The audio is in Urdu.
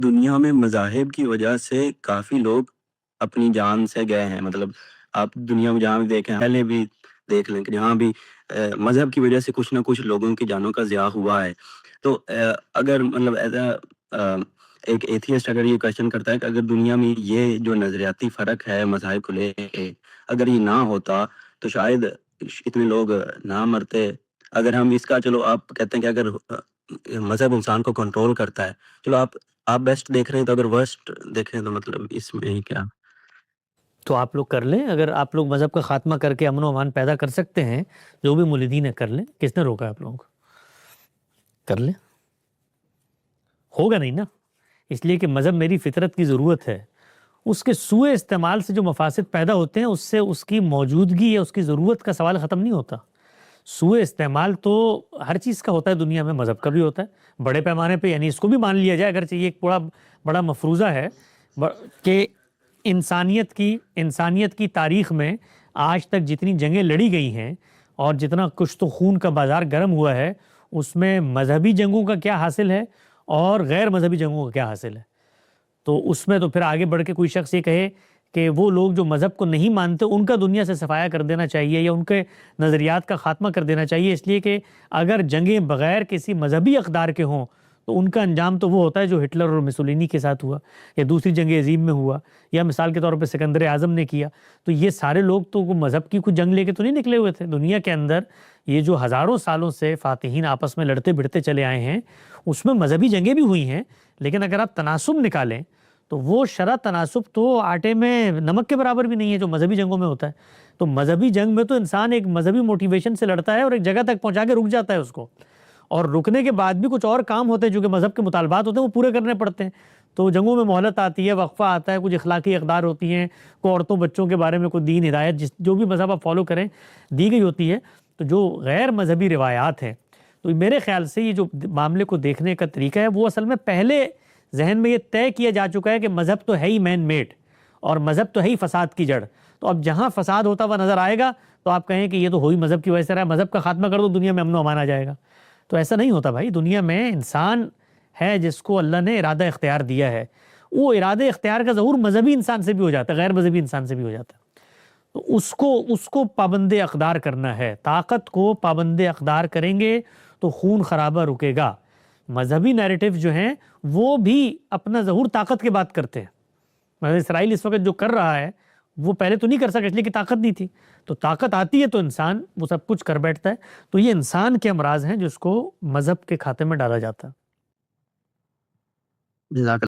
دنیا میں مذاہب کی وجہ سے کافی لوگ اپنی جان سے گئے ہیں، مطلب آپ دنیا میں جہاں بھی دیکھیں، پہلے بھی دیکھ لیں کہ جہاں بھی مذہب کی وجہ سے کچھ نہ کچھ لوگوں کی جانوں کا ضیاع ہوا ہے۔ تو اگر مطلب ایک ایتھیسٹ اگر یہ کوشچن کرتا ہے کہ اگر دنیا میں یہ جو نظریاتی فرق ہے مذاہب کو لے کے، اگر یہ نہ ہوتا تو شاید اتنے لوگ نہ مرتے۔ اگر ہم اس کا، چلو آپ کہتے ہیں کہ اگر مذہب انسان کو کنٹرول کرتا ہے، چلو آپ بیسٹ دیکھ رہے ہیں، تو اگر ورسٹ دیکھیں تو مطلب اس میں ہی کیا؟ تو آپ لوگ کر لیں، اگر آپ لوگ مذہب کا خاتمہ کر کے امن و امان پیدا کر سکتے ہیں، جو بھی ملحدین ہیں کر لیں، کس نے روکا آپ لوگوں کو؟ کر لیں، ہوگا نہیں نا، اس لیے کہ مذہب میری فطرت کی ضرورت ہے۔ اس کے سوء استعمال سے جو مفاسد پیدا ہوتے ہیں، اس سے اس کی موجودگی یا اس کی ضرورت کا سوال ختم نہیں ہوتا۔ سوء استعمال تو ہر چیز کا ہوتا ہے دنیا میں، مذہب کا بھی ہوتا ہے بڑے پیمانے پہ، یعنی اس کو بھی مان لیا جائے، اگرچہ یہ ایک بڑا مفروضہ ہے کہ انسانیت کی تاریخ میں آج تک جتنی جنگیں لڑی گئی ہیں اور جتنا کشت و خون کا بازار گرم ہوا ہے، اس میں مذہبی جنگوں کا کیا حاصل ہے اور غیر مذہبی جنگوں کا کیا حاصل ہے۔ تو اس میں تو پھر آگے بڑھ کے کوئی شخص یہ کہے کہ وہ لوگ جو مذہب کو نہیں مانتے ان کا دنیا سے صفایا کر دینا چاہیے یا ان کے نظریات کا خاتمہ کر دینا چاہیے، اس لیے کہ اگر جنگیں بغیر کسی مذہبی اقدار کے ہوں تو ان کا انجام تو وہ ہوتا ہے جو ہٹلر اور مسولینی کے ساتھ ہوا، یا دوسری جنگ عظیم میں ہوا، یا مثال کے طور پہ سکندر اعظم نے کیا۔ تو یہ سارے لوگ تو مذہب کی کوئی جنگ لے کے تو نہیں نکلے ہوئے تھے۔ دنیا کے اندر یہ جو ہزاروں سالوں سے فاتحین آپس میں لڑتے بھڑتے چلے آئے ہیں، اس میں مذہبی جنگیں بھی ہوئی ہیں، لیکن اگر آپ تناسب نکالیں تو وہ شرح تناسب تو آٹے میں نمک کے برابر بھی نہیں ہے جو مذہبی جنگوں میں ہوتا ہے۔ تو مذہبی جنگ میں تو انسان ایک مذہبی موٹیویشن سے لڑتا ہے اور ایک جگہ تک پہنچا کے رک جاتا ہے اس کو، اور رکنے کے بعد بھی کچھ اور کام ہوتے ہیں جو کہ مذہب کے مطالبات ہوتے ہیں، وہ پورے کرنے پڑتے ہیں۔ تو جنگوں میں مہلت آتی ہے، وقفہ آتا ہے، کچھ اخلاقی اقدار ہوتی ہیں، کوئی عورتوں بچوں کے بارے میں کوئی دین ہدایت جو بھی مذہب آپ فالو کریں دی گئی ہوتی ہے۔ تو جو غیر مذہبی روایات ہیں، تو میرے خیال سے یہ جو معاملے کو دیکھنے کا طریقہ ہے وہ اصل میں پہلے ذہن میں یہ طے کیا جا چکا ہے کہ مذہب تو ہے ہی مین میڈ، اور مذہب تو ہے ہی فساد کی جڑ۔ تو اب جہاں فساد ہوتا ہوا نظر آئے گا تو آپ کہیں کہ یہ تو ہوئی مذہب کی وجہ سے رہا ہے، مذہب کا خاتمہ کر دو دنیا میں امن و امان آ جائے گا۔ تو ایسا نہیں ہوتا بھائی، دنیا میں انسان ہے جس کو اللہ نے ارادہ اختیار دیا ہے، وہ ارادہ اختیار کا ظہور مذہبی انسان سے بھی ہو جاتا ہے، غیر مذہبی انسان سے بھی ہو جاتا ہے۔ تو اس کو پابند اقدار کرنا ہے، طاقت کو پابند اقدار کریں گے تو خون خرابہ رکے گا۔ مذہبی نیریٹو جو ہیں وہ بھی اپنا ظہور طاقت کے بات کرتے ہیں۔ مطلب اسرائیل اس وقت جو کر رہا ہے وہ پہلے تو نہیں کر سکا، اس لیے کہ طاقت نہیں تھی۔ تو طاقت آتی ہے تو انسان وہ سب کچھ کر بیٹھتا ہے۔ تو یہ انسان کے امراض ہیں جس کو مذہب کے کھاتے میں ڈالا جاتا ہے۔ جزاک